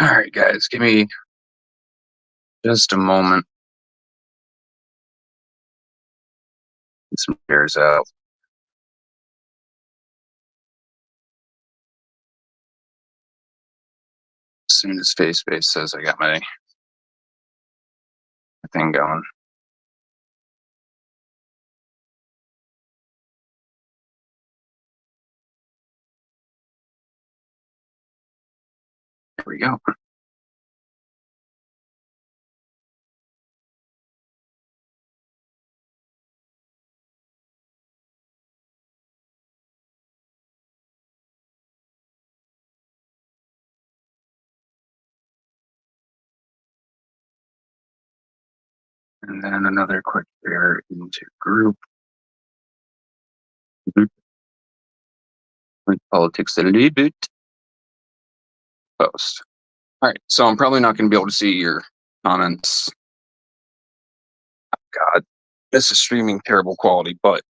All right, guys, give me just a moment. Get some chairs out. As soon as Face Space says I got my thing going. There we go. And then another quick share into group. With politics a little bit. Post. All right, so I'm probably not going to be able to see your comments. God, this is streaming terrible quality, but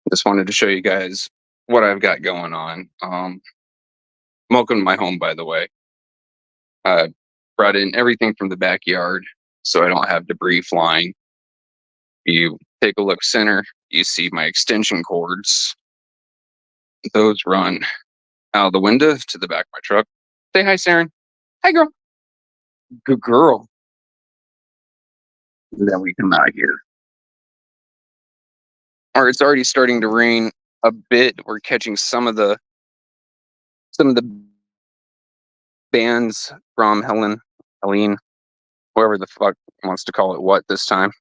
just wanted to show you guys what I've got going on. Welcome to my home, by the way. I brought in everything from the backyard so I don't have debris flying. You take a look center, you see my extension cords. Those run out of the window to the back of my truck. Say hi, Saren. Hi, girl. Good girl. And then we come out here. Or it's already starting to rain a bit. We're catching some of the bands from Helene, whoever the fuck wants to call it what this time.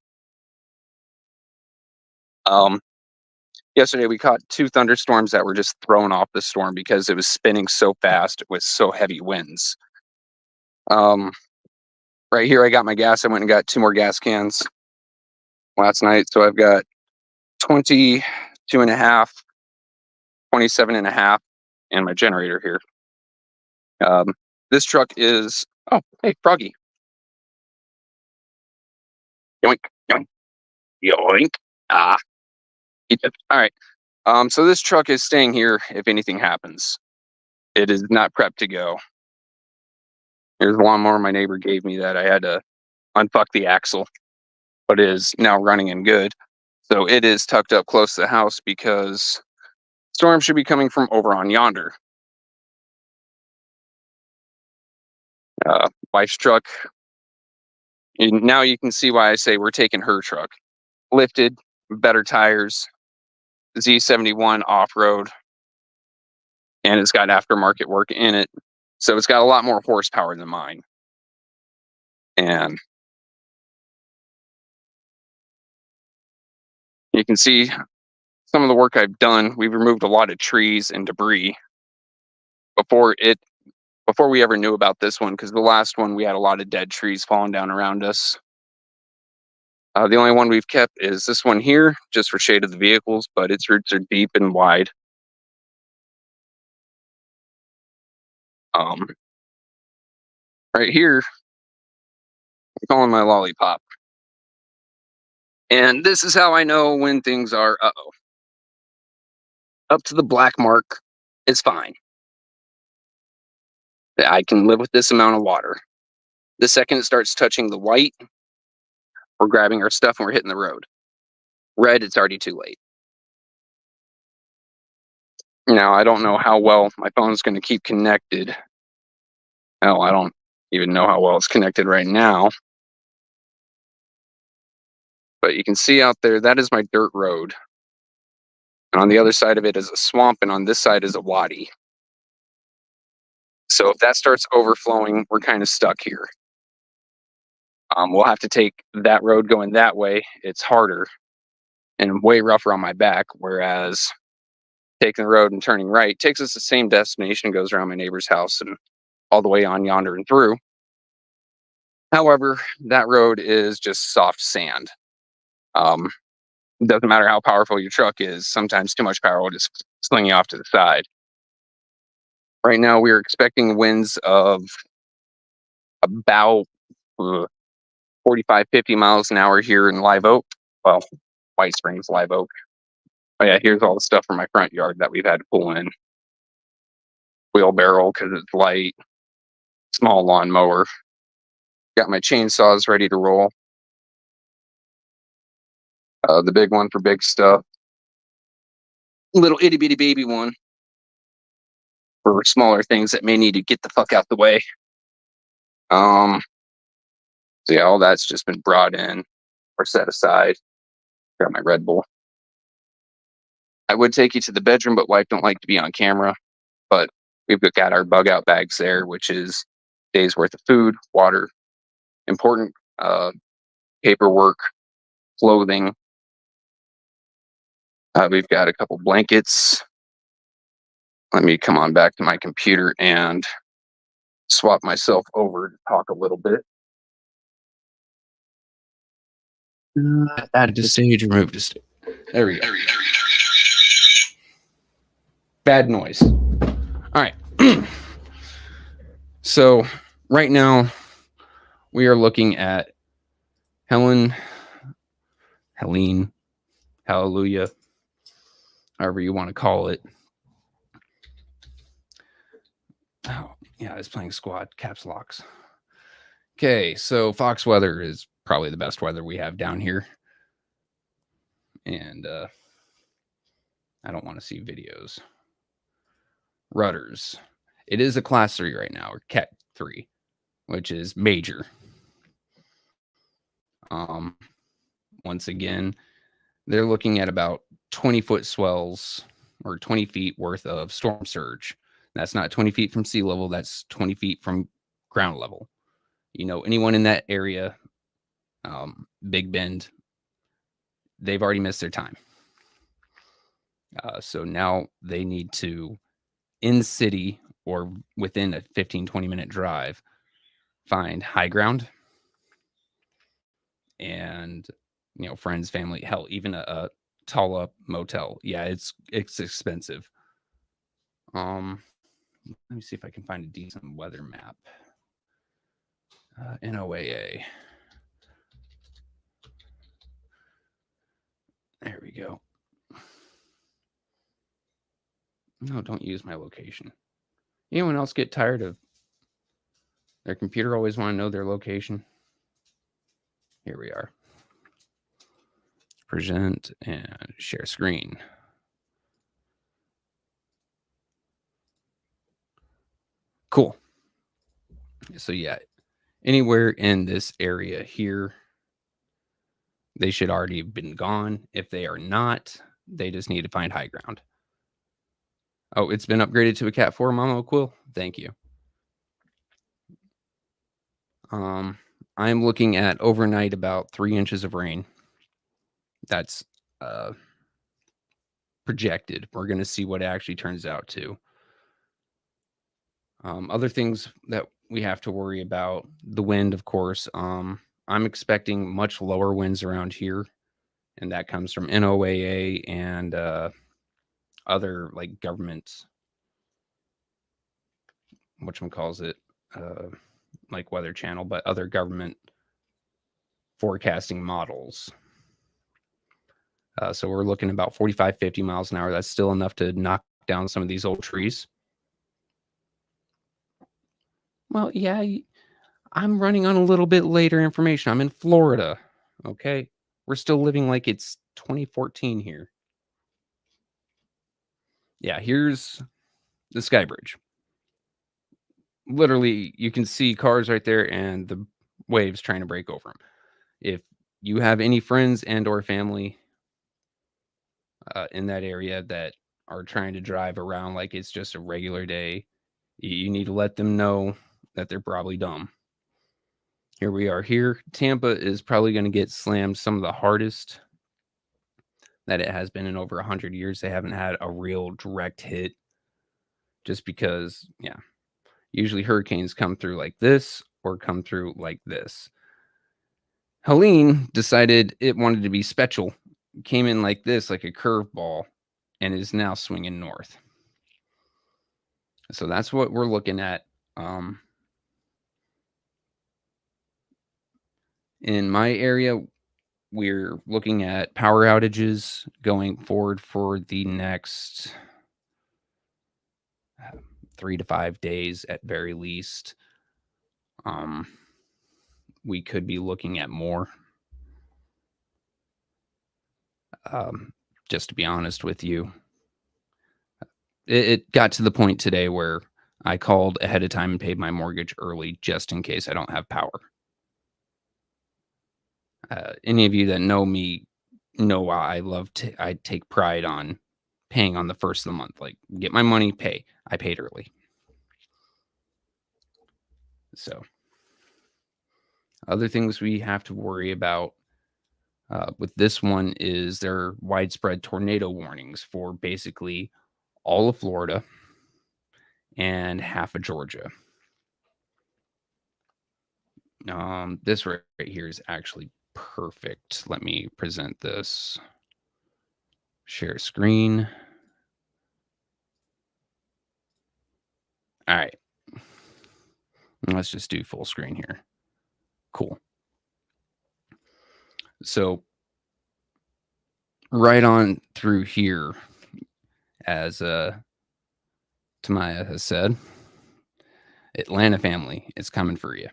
Yesterday we caught 2 thunderstorms that were just thrown off the storm because it was spinning so fast with so heavy winds. Right here I got my gas. I went and got 2 more gas cans last night. So I've got 22 and a half, 27 and a half, and my generator here. This truck is, oh, hey, Froggy. Yoink, yoink, yoink. Ah, all right. So this truck is staying here if anything happens. It is not prepped to go. Here's the lawnmower my neighbor gave me that I had to unfuck the axle, but it is now running and good. So it is tucked up close to the house because storm should be coming from over on yonder. Wife's truck. And now you can see why I say we're taking her truck. Lifted, better tires, Z71 off-road, and it's got aftermarket work in it. So it's got a lot more horsepower than mine. And you can see some of the work I've done. We've removed a lot of trees and debris before we ever knew about this one, because the last one we had a lot of dead trees falling down around us. The only one we've kept is this one here, just for shade of the vehicles, but its roots are deep and wide. Right here, I'm calling my lollipop. And this is how I know when things are, up to the black mark, it's fine. I can live with this amount of water. The second it starts touching the white, we're grabbing our stuff and we're hitting the road. Red, it's already too late. Now, I don't know how well my phone's going to keep connected. Hell, I don't even know how well it's connected right now. But you can see out there, that is my dirt road. And on the other side of it is a swamp, and on this side is a wadi. So if that starts overflowing, we're kind of stuck here. We'll have to take that road going that way. It's harder and way rougher on my back, whereas taking the road and turning right takes us the same destination, goes around my neighbor's house and all the way on yonder and through. However, that road is just soft sand. It doesn't matter how powerful your truck is. Sometimes too much power will just sling you off to the side. Right now, we are expecting winds of about 45, 50 miles an hour here in Live Oak. Well, White Springs, Live Oak. Oh yeah, here's all the stuff from my front yard that we've had to pull in. wheelbarrow because it's light, small lawnmower. Got my chainsaws ready to roll. The big one for big stuff. Little itty bitty baby one for smaller things that may need to get the fuck out the way. So yeah, all that's just been brought in or set aside. Got my Red Bull. I would take you to the bedroom, but wife don't like to be on camera. But we've got our bug out bags there, which is days worth of food, water, important paperwork, clothing. We've got a couple blankets. Let me come on back to my computer and swap myself over to talk a little bit. Add to stage, remove to stage. There we go. Bad noise. All right. So right now we are looking at Helene, Hallelujah, however you want to call it. Oh, yeah, it's playing squad caps locks. Okay, so Fox weather is probably the best weather we have down here. And I don't want to see videos. Rudders. It is a class 3 right now, or Cat 3, which is major. Once again, they're looking at about 20-foot swells or 20 feet worth of storm surge. That's not 20 feet from sea level. That's 20 feet from ground level. You know, anyone in that area, Big Bend, they've already missed their time. So now they need to, in city or within a 15, 20-minute drive, find high ground and, you know, friends, family, hell, even a tall up motel. Yeah, it's expensive. Let me see if I can find a decent weather map. NOAA. There we go. No, don't use my location. Anyone else get tired of their computer always want to know their location? Here we are. Present and share screen. Cool. So yeah, anywhere in this area here, they should already have been gone. If they are not, they just need to find high ground. Oh, it's been upgraded to a Cat 4, Mama Quill. Thank you. I'm looking at overnight about 3 inches of rain. That's projected. We're going to see what it actually turns out to. Other things that we have to worry about, the wind, of course. I'm expecting much lower winds around here, and that comes from NOAA and other like government, whatchamacalls, like Weather Channel, but other government forecasting models. So we're looking about 45, 50 miles an hour. That's still enough to knock down some of these old trees. Well, yeah, I'm running on a little bit later information. I'm in Florida. Okay. We're still living like it's 2014 here. Yeah, here's the Sky Bridge. Literally, you can see cars right there and the waves trying to break over them. If you have any friends and or family in that area that are trying to drive around like it's just a regular day, you need to let them know that they're probably dumb. Here we are here. Tampa is probably going to get slammed some of the hardest that it has been in over 100 years. They haven't had a real direct hit just because, yeah, usually hurricanes come through like this or come through like this. Helene decided it wanted to be special, came in like this, like a curveball, and is now swinging north. So that's what we're looking at. In my area, we're looking at power outages going forward for the next 3 to 5 days at very least. We could be looking at more. Just to be honest with you, it got to the point today where I called ahead of time and paid my mortgage early just in case I don't have power. Any of you that know me know I take pride on paying on the first of the month. Like, get my money, pay. I paid early. So, other things we have to worry about with this one is there are widespread tornado warnings for basically all of Florida and half of Georgia. This right here is actually perfect. Let me present this. Share screen. All right. Let's just do full screen here. Cool. So right on through here, as Tamaya has said, Atlanta family is coming for you.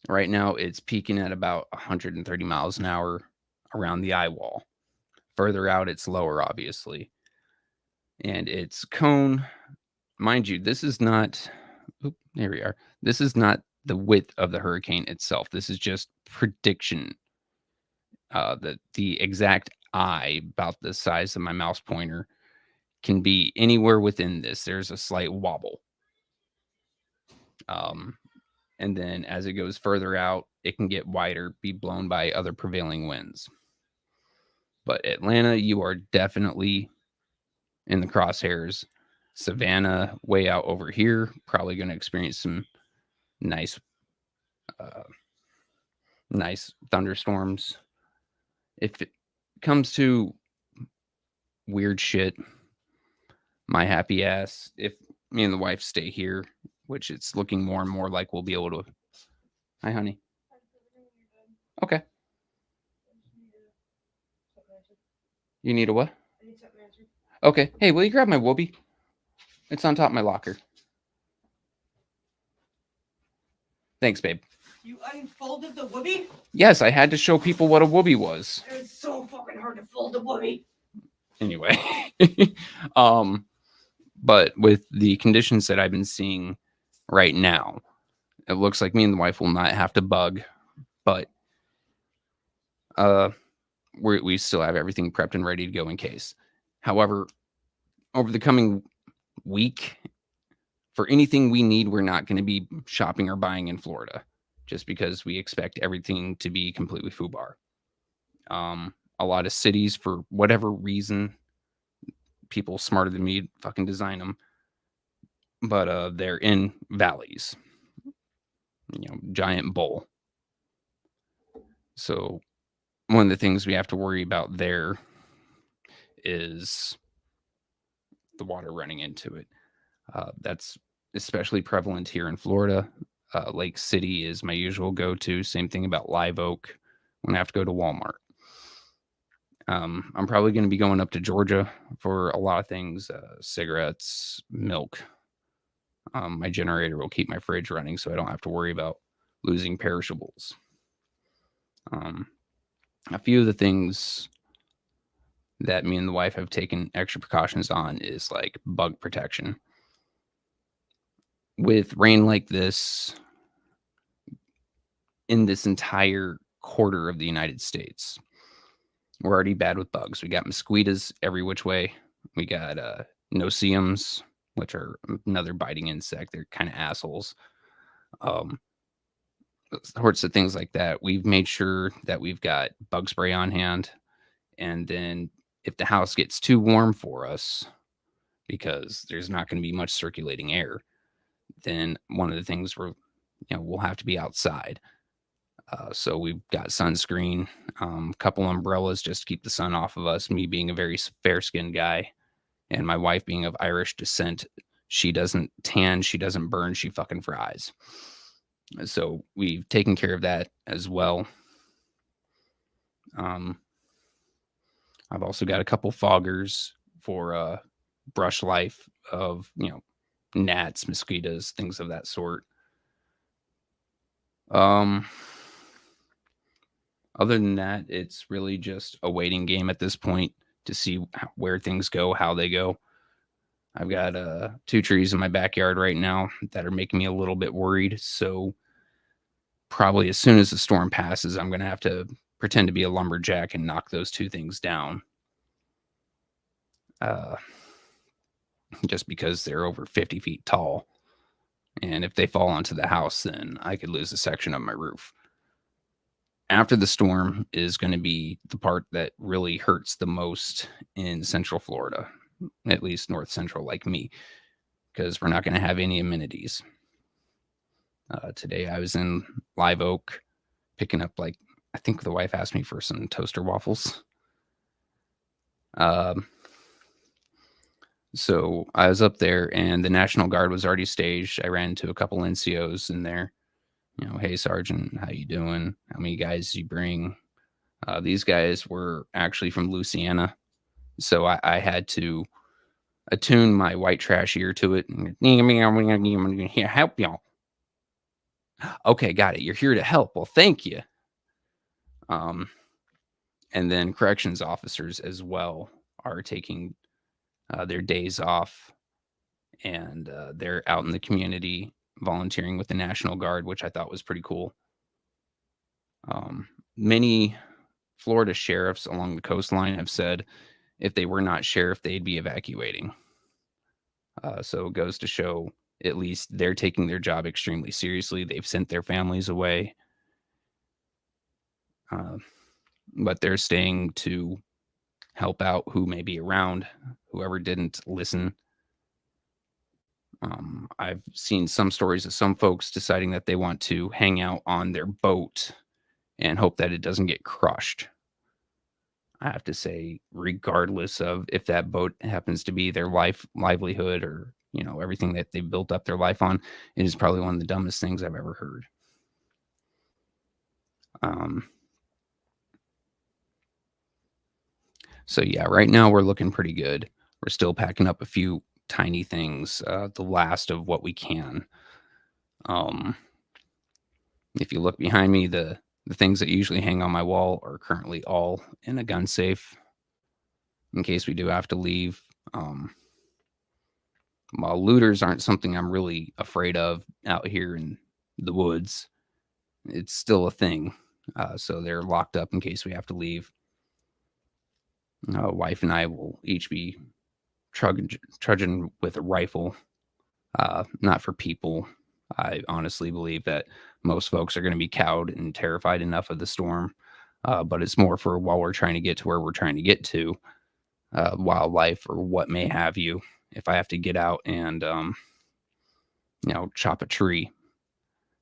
Right now, it's peaking at about 130 miles an hour around the eye wall. Further out, it's lower, obviously. And its cone, mind you, this is not, there we are. This is not the width of the hurricane itself. This is just prediction. The exact eye, about the size of my mouse pointer, can be anywhere within this. There's a slight wobble. And then as it goes further out, it can get wider, be blown by other prevailing winds. But Atlanta, you are definitely in the crosshairs. Savannah, way out over here, probably going to experience some nice thunderstorms. If it comes to weird shit, my happy ass, if me and the wife stay here, which it's looking more and more like we'll be able to. Hi, honey. Okay. You need a what? Okay. Hey, will you grab my whoopee? It's on top of my locker. Thanks, babe. You unfolded the whoopee? Yes, I had to show people what a whoopee was. It was so fucking hard to fold a whoopee. Anyway. But with the conditions that I've been seeing right now, it looks like me and the wife will not have to bug, but we still have everything prepped and ready to go in case. However, over the coming week, for anything we need, we're not going to be shopping or buying in Florida, just because we expect everything to be completely FUBAR. A lot of cities, for whatever reason, people smarter than me fucking design them, but they're in valleys, giant bowl. So one of the things we have to worry about there is the water running into it. That's especially prevalent here in Florida. Lake City is my usual go-to. Same thing about Live Oak when I have to go to Walmart. I'm probably going to be going up to Georgia for a lot of things, cigarettes, milk. My generator will keep my fridge running so I don't have to worry about losing perishables. A few of the things that me and the wife have taken extra precautions on is like bug protection. With rain like this in this entire quarter of the United States, we're already bad with bugs. We got mosquitoes every which way. We got no-see-ums, which are another biting insect. They're kind of assholes. Sorts of things like that. We've made sure that we've got bug spray on hand. And then if the house gets too warm for us, because there's not going to be much circulating air, then one of the things we'll have to be outside. So we've got sunscreen, a couple umbrellas just to keep the sun off of us. Me being a very fair-skinned guy, and my wife being of Irish descent, she doesn't tan, she doesn't burn, she fucking fries. So we've taken care of that as well. I've also got a couple foggers for brush life of, gnats, mosquitoes, things of that sort. Um, Other than that, it's really just a waiting game at this point to see where things go, how they go. I've got 2 trees in my backyard right now that are making me a little bit worried. So probably as soon as the storm passes, I'm gonna have to pretend to be a lumberjack and knock those 2 things down. Uh, just because they're over 50 feet tall. And if they fall onto the house, then I could lose a section of my roof. After the storm is going to be the part that really hurts the most in Central Florida, at least North Central, like me, because we're not going to have any amenities. Today I was in Live Oak picking up, like, I think the wife asked me for some toaster waffles. So I was up there and the National Guard was already staged. I ran into a couple NCOs in there. Hey, Sergeant, how you doing? How many guys you bring? These guys were actually from Louisiana, so I had to attune my white trash ear to it. I'm here to help y'all. Okay, got it. You're here to help. Well, thank you. And then corrections officers as well are taking their days off, and they're out in the community volunteering with the National Guard, which I thought was pretty cool. Many Florida sheriffs along the coastline have said if they were not sheriff, they'd be evacuating. So it goes to show at least they're taking their job extremely seriously. They've sent their families away, but they're staying to help out who may be around, whoever didn't listen. I've seen some stories of some folks deciding that they want to hang out on their boat and hope that it doesn't get crushed. I have to say, regardless of if that boat happens to be their livelihood, or everything that they built up their life on, it is probably one of the dumbest things I've ever heard. So yeah, right now we're looking pretty good. We're still packing up a few tiny things, the last of what we can. If you look behind me, the things that usually hang on my wall are currently all in a gun safe in case we do have to leave. While looters aren't something I'm really afraid of out here in the woods, it's still a thing. So they're locked up in case we have to leave. Wife and I will each be trudging with a rifle, not for people. I honestly believe that most folks are going to be cowed and terrified enough of the storm, but it's more for while we're trying to get to where we're trying to get to, wildlife or what may have you. If I have to get out and chop a tree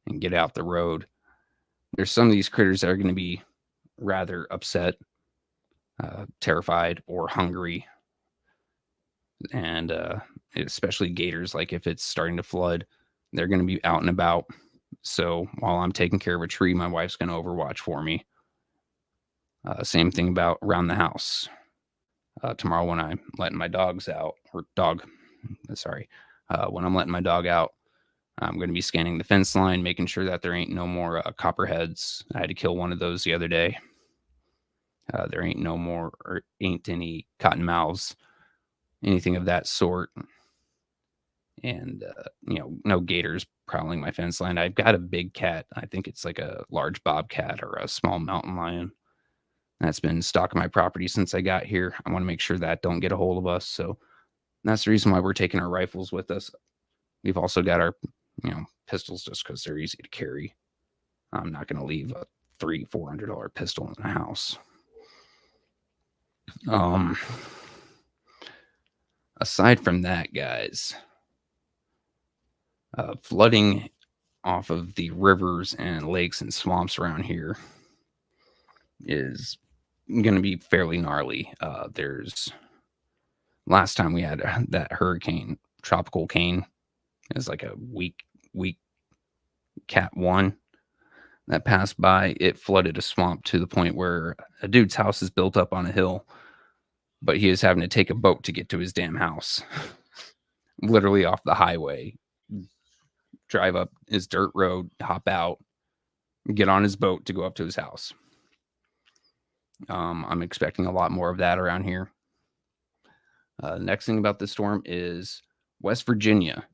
and get out the road, there's some of these critters that are going to be rather upset, terrified, or hungry. And especially gators, like if it's starting to flood, they're going to be out and about. So while I'm taking care of a tree, my wife's going to overwatch for me. Same thing about around the house. Tomorrow when I'm letting my dogs out, when I'm letting my dog out, I'm going to be scanning the fence line, making sure that there ain't no more copperheads. I had to kill one of those the other day. There ain't no more, or ain't any cottonmouths, anything of that sort. And, no gators prowling my fence line. I've got a big cat. I think it's like a large bobcat or a small mountain lion that's been stalking my property since I got here. I want to make sure that don't get a hold of us. So that's the reason why we're taking our rifles with us. We've also got our, pistols just because they're easy to carry. I'm not going to leave a $300-$400 pistol in the house. Aside from that, guys, flooding off of the rivers and lakes and swamps around here is going to be fairly gnarly. There's last time we had that hurricane, Tropical Cane, it was like a weak Cat 1 that passed by. It flooded a swamp to the point where a dude's house is built up on a hill. but he is having to take a boat to get to his damn house. Literally off the highway. Drive up his dirt road, hop out, get on his boat to go up to his house. I'm expecting a lot more of that around here. Next thing about this storm is West Virginia.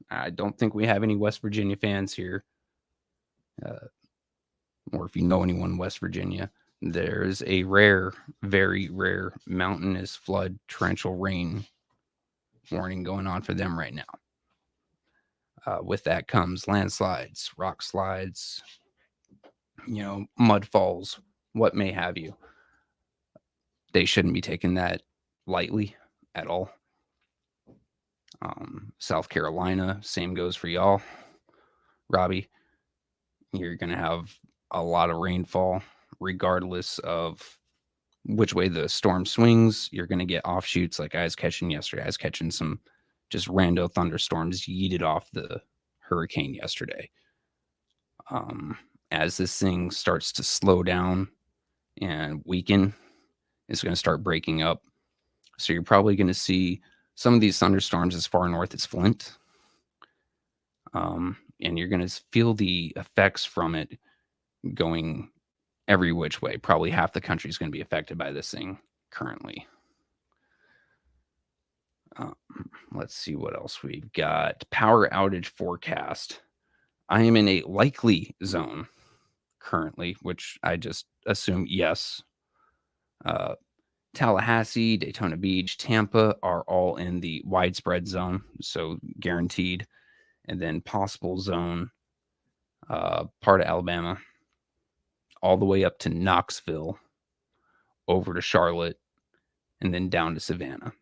I don't think we have any West Virginia fans here. Or if you know anyone in West Virginia, there's a rare, very rare mountainous flood torrential rain warning going on for them right now. With that comes landslides, rock slides, mud falls, what may have you. They shouldn't be taking that lightly at all. South Carolina, same goes for y'all. Robbie, you're going to have a lot of rainfall regardless of which way the storm swings. You're going to get offshoots like I was catching yesterday. I was catching some just rando thunderstorms yeeted off the hurricane yesterday. As this thing starts to slow down and weaken, it's going to start breaking up. So you're probably going to see some of these thunderstorms as far north as Flint. And you're going to feel the effects from it going every which way. Probably half the country is going to be affected by this thing currently. Let's see what else we've got. Power outage forecast. I am in a likely zone currently, which I just assume yes. Tallahassee, Daytona Beach, Tampa are all in the widespread zone, so guaranteed. And then possible zone, part of Alabama, all the way up to Knoxville, over to Charlotte, and then down to Savannah.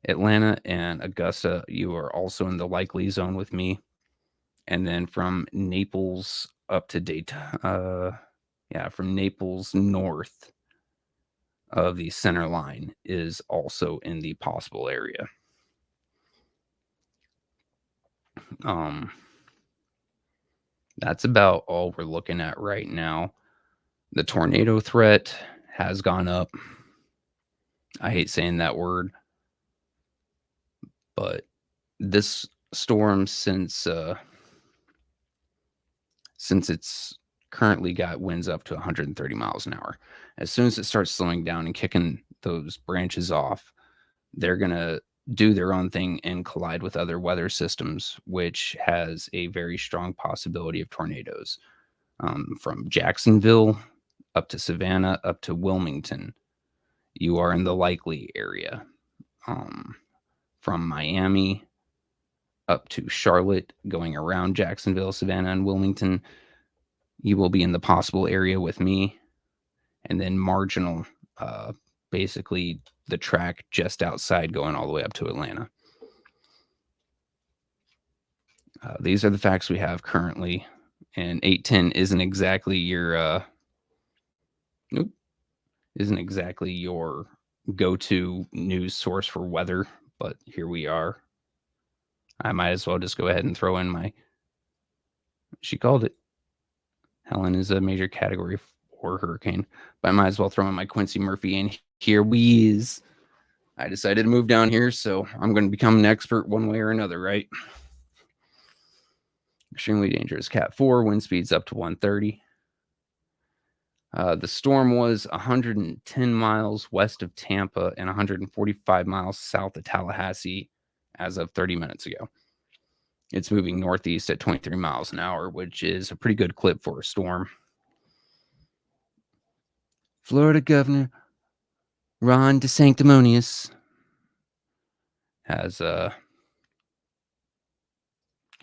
Atlanta and Augusta, you are also in the likely zone with me. And then from Naples up to Daytona, from Naples north of the center line is also in the possible area. That's about all we're looking at right now. The tornado threat has gone up. I hate saying that word, but this storm, since it's currently got winds up to 130 miles an hour, as soon as it starts slowing down and kicking those branches off, they're going to do their own thing and collide with other weather systems, which has a very strong possibility of tornadoes. From Jacksonville up to Savannah, up to Wilmington, you are in the likely area. From Miami up to Charlotte, going around Jacksonville, Savannah, and Wilmington, you will be in the possible area with me. And then marginal, basically the track just outside going all the way up to Atlanta. These are the facts we have currently. And 810 isn't exactly your go-to news source for weather, but here we are. I might as well just go ahead and throw in she called it. Helen is a major category 4 hurricane, but I might as well throw in my Quincy Murphy, and here we is. I decided to move down here, so I'm going to become an expert one way or another, right? Extremely dangerous Cat 4, wind speeds up to 130. The storm was 110 miles west of Tampa and 145 miles south of Tallahassee as of 30 minutes ago. It's moving northeast at 23 miles an hour, which is a pretty good clip for a storm. Florida Governor Ron DeSanctimonious has can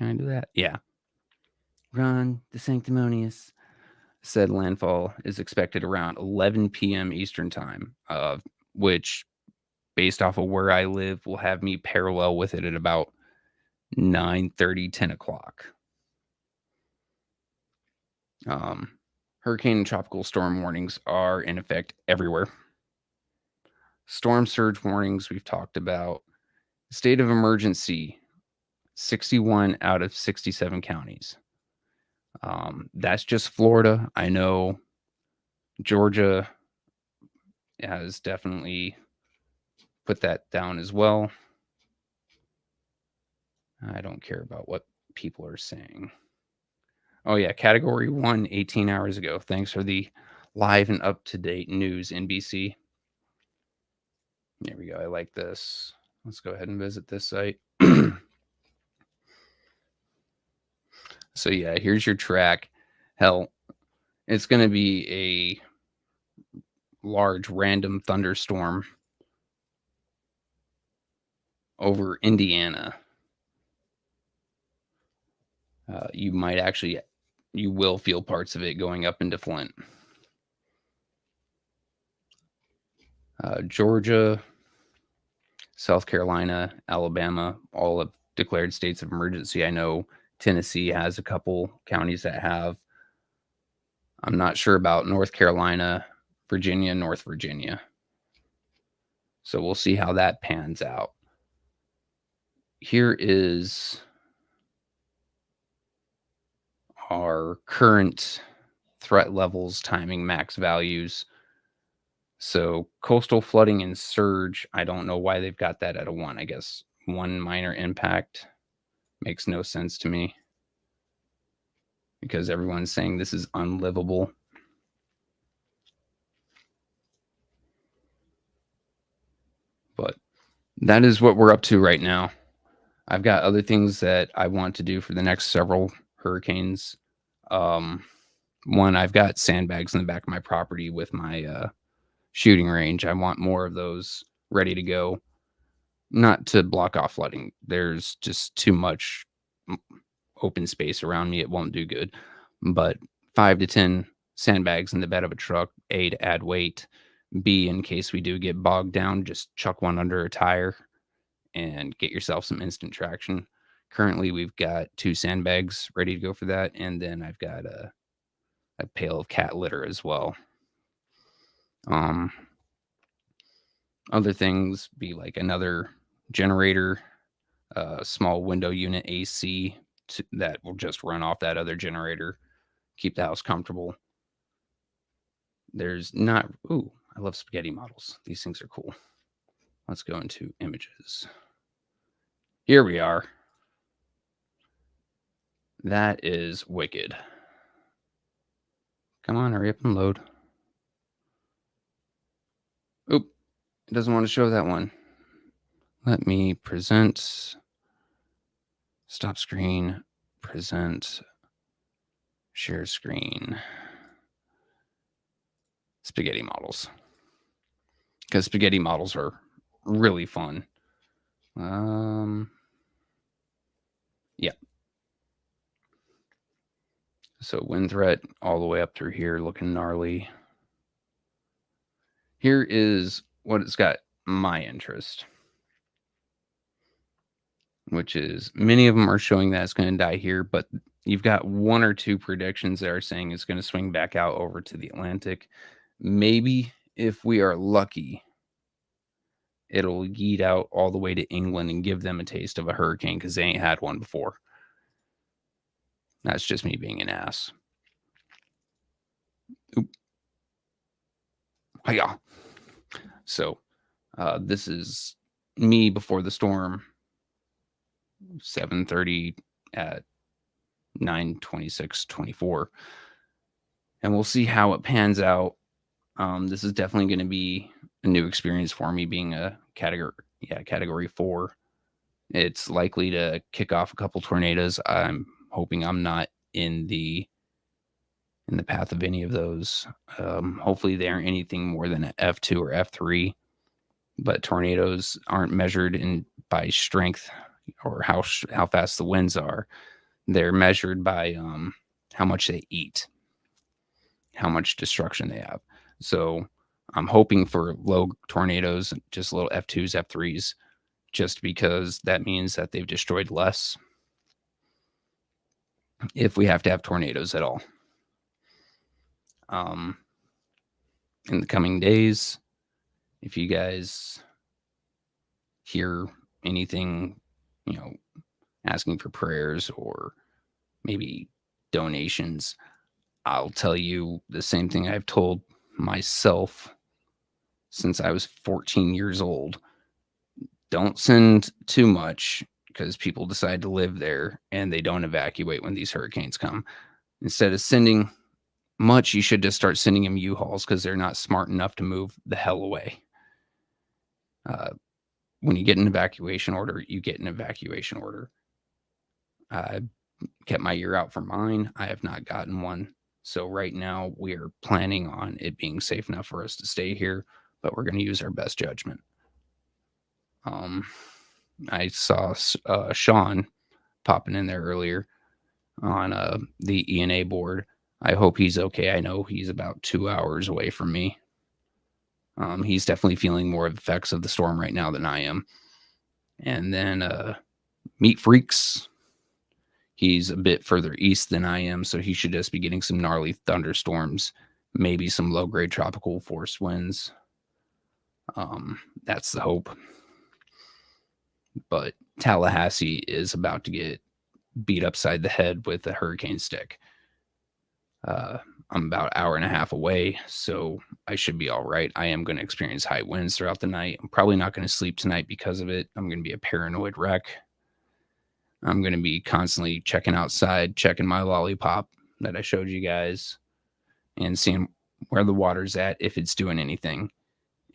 I do that? Yeah. Ron DeSanctimonious said landfall is expected around 11 p.m. Eastern time, which, based off of where I live, will have me parallel with it at about 9:30, 10 o'clock. Hurricane and tropical storm warnings are in effect everywhere. Storm surge warnings we've talked about. State of emergency, 61 out of 67 counties. That's just Florida. I know Georgia has definitely put that down as well. I don't care about what people are saying. Oh, yeah. Category 1, 18 hours ago. Thanks for the live and up-to-date news, NBC. There we go. I like this. Let's go ahead and visit this site. So, yeah, here's your track. Hell, it's going to be a large random thunderstorm over Indiana. You will feel parts of it going up into Flint. Georgia, South Carolina, Alabama, all have declared states of emergency. I know Tennessee has a couple counties that have. I'm not sure about North Carolina, Virginia, North Virginia. So we'll see how that pans out. Here is our current threat levels, timing, max values. So coastal flooding and surge, I don't know why they've got that at a 1. I guess 1 minor impact makes no sense to me because everyone's saying this is unlivable. But that is what we're up to right now. I've got other things that I want to do for the next several hurricanes. One, I've got sandbags in the back of my property with my shooting range. I want more of those ready to go. Not to block off flooding. There's just too much open space around me. It won't do good. But 5 to 10 sandbags in the bed of a truck, A, to add weight. B, in case we do get bogged down, just chuck one under a tire and get yourself some instant traction. Currently, we've got 2 sandbags ready to go for that. And then I've got a pail of cat litter as well. Other things be like another generator, small window unit AC that will just run off that other generator, keep the house comfortable. There's not, ooh, I love spaghetti models. These things are cool. Let's go into images. Here we are. That is wicked. Come on, hurry up and load. Oop, it doesn't want to show that one. Let me present, stop screen, present, share screen, spaghetti models. Because spaghetti models are really fun. Yeah. So wind threat all the way up through here looking gnarly. Here is what it's got my interest, which is many of them are showing that it's going to die here, but you've got 1 or 2 predictions that are saying it's going to swing back out over to the Atlantic. Maybe if we are lucky, it'll yeet out all the way to England and give them a taste of a hurricane because they ain't had one before. That's just me being an ass. Oop. Hiya. So this is me before the storm, 7:30 at 9:26:24, and we'll see how it pans out. This is definitely going to be a new experience for me, being a category 4. It's likely to kick off a couple tornadoes. I'm hoping I'm not in the path of any of those. Hopefully they aren't anything more than an F2 or F3. But tornadoes aren't measured by strength or how fast the winds are. They're measured by how much they eat, how much destruction they have. So I'm hoping for low tornadoes, just little F2s, F3s, just because that means that they've destroyed less if we have to have tornadoes at all. In the coming days, if you guys hear anything, asking for prayers or maybe donations, I'll tell you the same thing I've told myself since I was 14 years old. don't send too much because people decide to live there and they don't evacuate when these hurricanes come. Instead of sending much, you should just start sending them U-Hauls because they're not smart enough to move the hell away. When you get an evacuation order, you get an evacuation order. I kept my ear out for mine. I have not gotten one. So right now we are planning on it being safe enough for us to stay here, but we're going to use our best judgment. I saw Sean popping in there earlier on the ENA board. I hope he's okay. I know he's about 2 hours away from me. He's definitely feeling more effects of the storm right now than I am. And then Meat Freaks, he's a bit further east than I am, so he should just be getting some gnarly thunderstorms, maybe some low-grade tropical force winds. That's the hope. But Tallahassee is about to get beat upside the head with a hurricane stick. I'm about an hour and a half away, so I should be all right. I am going to experience high winds throughout the night. I'm probably not going to sleep tonight because of it. I'm going to be a paranoid wreck. I'm going to be constantly checking outside, checking my lollipop that I showed you guys, and seeing where the water's at, if it's doing anything.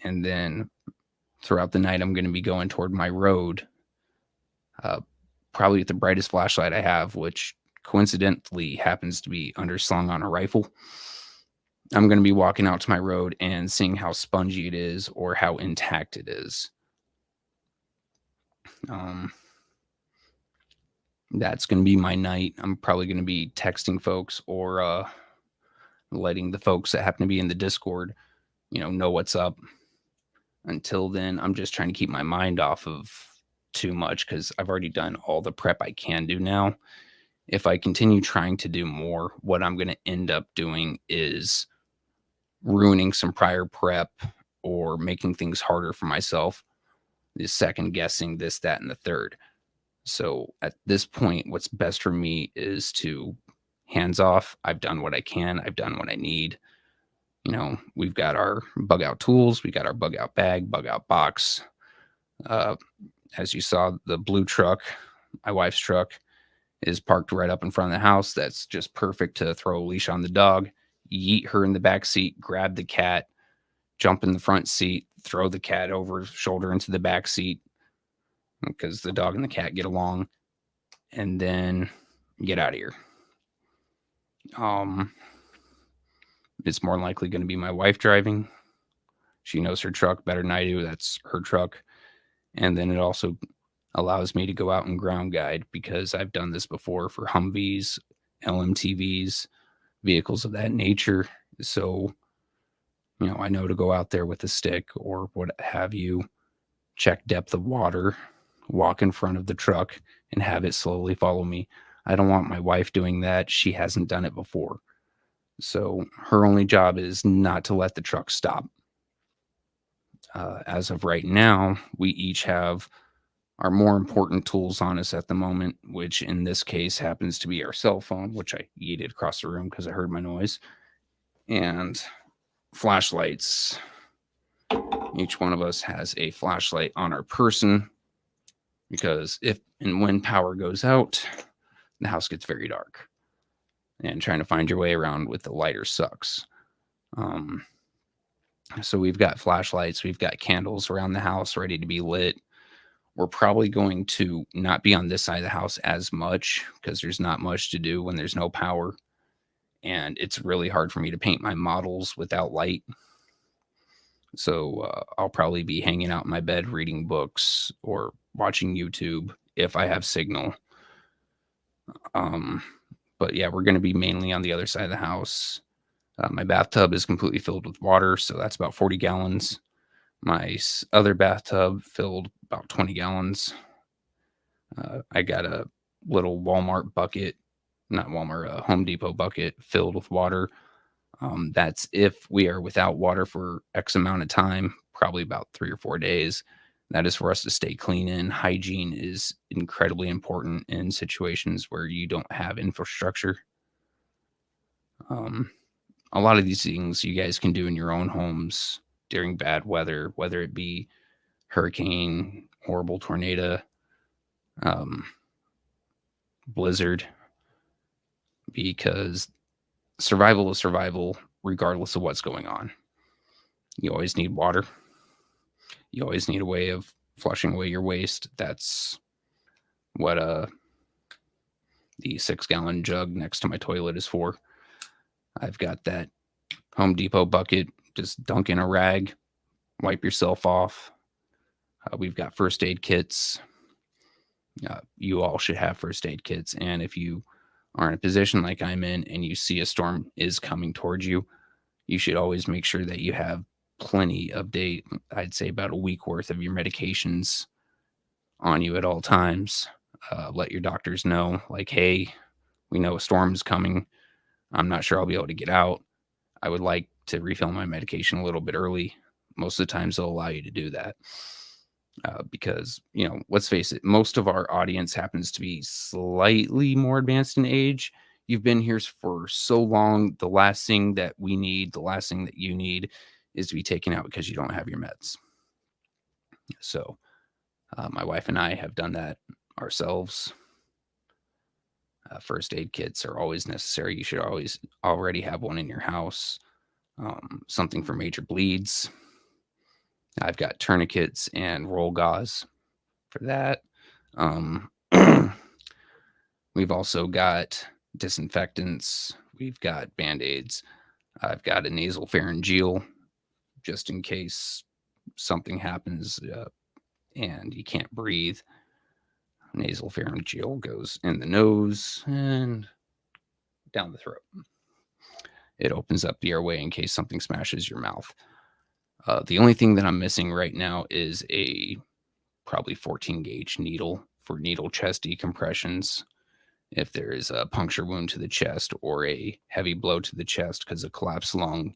And then throughout the night, I'm going to be going toward my road, probably with the brightest flashlight I have, which coincidentally happens to be underslung on a rifle. I'm going to be walking out to my road and seeing how spongy it is or how intact it is. That's going to be my night. I'm probably going to be texting folks or letting the folks that happen to be in the Discord, know what's up. Until then, I'm just trying to keep my mind off of too much because I've already done all the prep I can do now. If I continue trying to do more, what I'm going to end up doing is ruining some prior prep or making things harder for myself, is second guessing this, that, and the third. So at this point, what's best for me is to hands off. I've done what I can. I've done what I need. We've got our bug out tools. We got our bug out bag, bug out box. As you saw, the blue truck, my wife's truck, is parked right up in front of the house. That's just perfect to throw a leash on the dog, yeet her in the back seat, grab the cat, jump in the front seat, throw the cat over shoulder into the back seat because the dog and the cat get along, and then get out of here. It's more likely going to be my wife driving. She knows her truck better than I do. That's her truck. And then it also allows me to go out and ground guide because I've done this before for Humvees, LMTVs, vehicles of that nature. So, I know to go out there with a stick or what have you, check depth of water, walk in front of the truck, and have it slowly follow me. I don't want my wife doing that. She hasn't done it before. So her only job is not to let the truck stop. As of right now, we each have our more important tools on us at the moment, which in this case happens to be our cell phone, which I yeeted across the room because I heard my noise, and flashlights. Each one of us has a flashlight on our person because if and when power goes out, the house gets very dark. And trying to find your way around with the lighter sucks. So we've got flashlights, we've got candles around the house ready to be lit. We're probably going to not be on this side of the house as much because there's not much to do when there's no power. And it's really hard for me to paint my models without light. So I'll probably be hanging out in my bed reading books or watching YouTube if I have signal. But yeah, we're going to be mainly on the other side of the house. My bathtub is completely filled with water, so that's about 40 gallons. My other bathtub filled about 20 gallons. I got a little Walmart bucket, not Walmart, a Home Depot bucket filled with water. That's if we are without water for X amount of time, probably about 3 or 4 days. That is for us to stay clean in. Hygiene is incredibly important in situations where you don't have infrastructure. A lot of these things you guys can do in your own homes during bad weather, whether it be hurricane horrible tornado, blizzard, because survival is survival regardless of what's going on. You always need water. You always need a way of flushing away your waste. That's what the 6-gallon jug next to my toilet is for. I've got that Home Depot bucket. Just dunk in a rag, wipe yourself off. We've got first aid kits. You all should have first aid kits. And if you are in a position like I'm in and you see a storm is coming towards you, you should always make sure that you have plenty of I'd say about a week worth of your medications on you at all times. Let your doctors know, like, hey, we know a storm is coming. I'm not sure I'll be able to get out. I would like to refill my medication a little bit early. Most of the times they'll allow you to do that. Because, let's face it, most of our audience happens to be slightly more advanced in age. You've been here for so long. The last thing that we need, the last thing that you need is to be taken out because you don't have your meds. So my wife and I have done that ourselves. First aid kits are always necessary. You should always already have one in your house. Something for major bleeds. I've got tourniquets and roll gauze for that. We've also got disinfectants. We've got Band-Aids. I've got a nasal pharyngeal just in case something happens and you can't breathe. Nasal pharyngeal goes in the nose and down the throat. It opens up the airway in case something smashes your mouth. The only thing that I'm missing right now is a probably 14 gauge needle for needle chest decompressions. If there is a puncture wound to the chest or a heavy blow to the chest because of collapsed lung,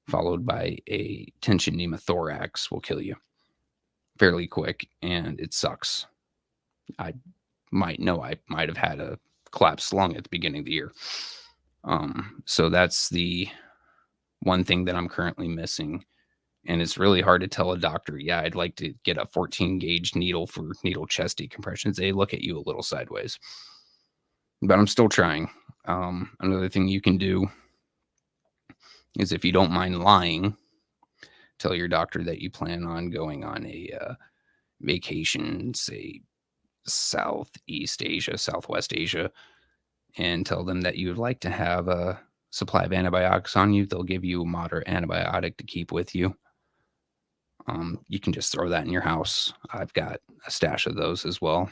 followed by a tension pneumothorax, will kill you fairly quick, and it sucks. I might have had a collapsed lung at the beginning of the year. So that's the one thing that I'm currently missing. And it's really hard to tell a doctor, yeah, I'd like to get a 14 gauge needle for needle chest decompressions. They look at you a little sideways. But I'm still trying. Another thing you can do is, if you don't mind lying, tell your doctor that you plan on going on a vacation, say Southeast Asia, Southwest Asia, and tell them that you would like to have a supply of antibiotics on you. They'll give you a moderate antibiotic to keep with you. You can just throw that in your house. I've got a stash of those as well,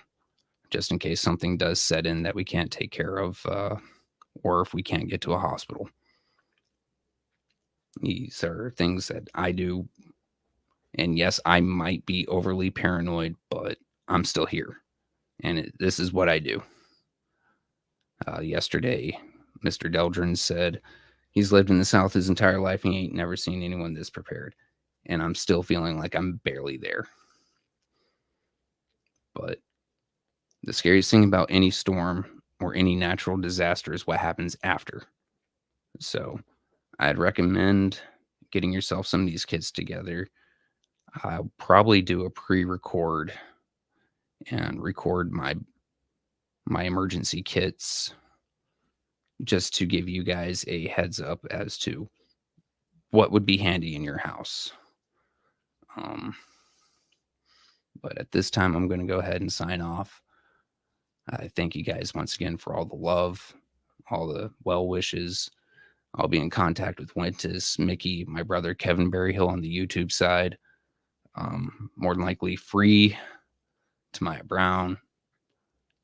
just in case something does set in that we can't take care of, or if we can't get to a hospital. These are things that I do. And yes, I might be overly paranoid, but I'm still here. And this is what I do. Yesterday, Mr. Deldrin said he's lived in the South his entire life and he ain't never seen anyone this prepared. And I'm still feeling like I'm barely there. But the scariest thing about any storm or any natural disaster is what happens after. So I'd recommend getting yourself some of these kits together. I'll probably do a pre-record and record my emergency kits just to give you guys a heads up as to what would be handy in your house. But at this time, I'm going to go ahead and sign off. I thank you guys once again for all the love, all the well wishes. I'll be in contact with Wentis, Mickey, my brother Kevin Berryhill on the YouTube side. More than likely Free, Tamaya Brown,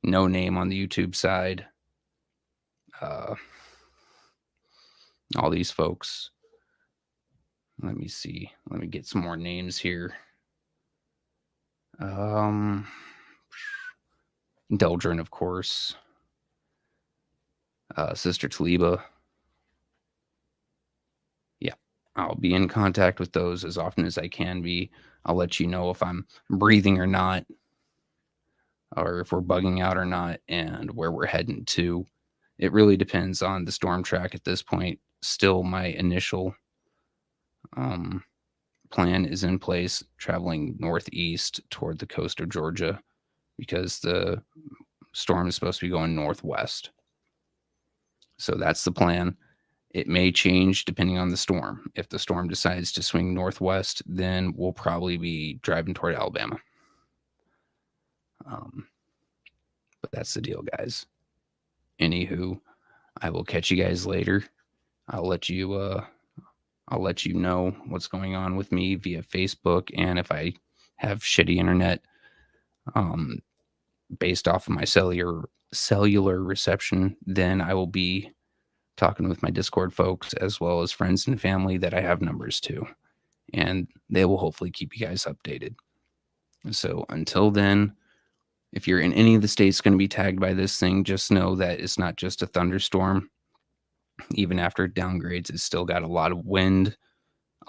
No Name on the YouTube side. All these folks. Let me see. Let me get some more names here. Deldrin, of course. Sister Taliba. Yeah, I'll be in contact with those as often as I can be. I'll let you know if I'm breathing or not, or if we're bugging out or not, and where we're heading to. It really depends on the storm track at this point. Still my initial plan is in place, traveling northeast toward the coast of Georgia, because the storm is supposed to be going northwest. So that's the plan. It may change depending on the storm. If the storm decides to swing northwest, then we'll probably be driving toward Alabama. But that's the deal, guys. Anywho, I will catch you guys later. I'll let you know what's going on with me via Facebook, and if I have shitty internet, based off of my cellular reception, then I will be talking with my Discord folks as well as friends and family that I have numbers to, and they will hopefully keep you guys updated. So until then, if you're in any of the states going to be tagged by this thing, just know that it's not just a thunderstorm. Even after it downgrades, it's still got a lot of wind,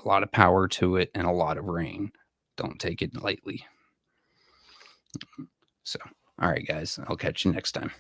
a lot of power to it, and a lot of rain. Don't take it lightly. So, all right, guys, I'll catch you next time.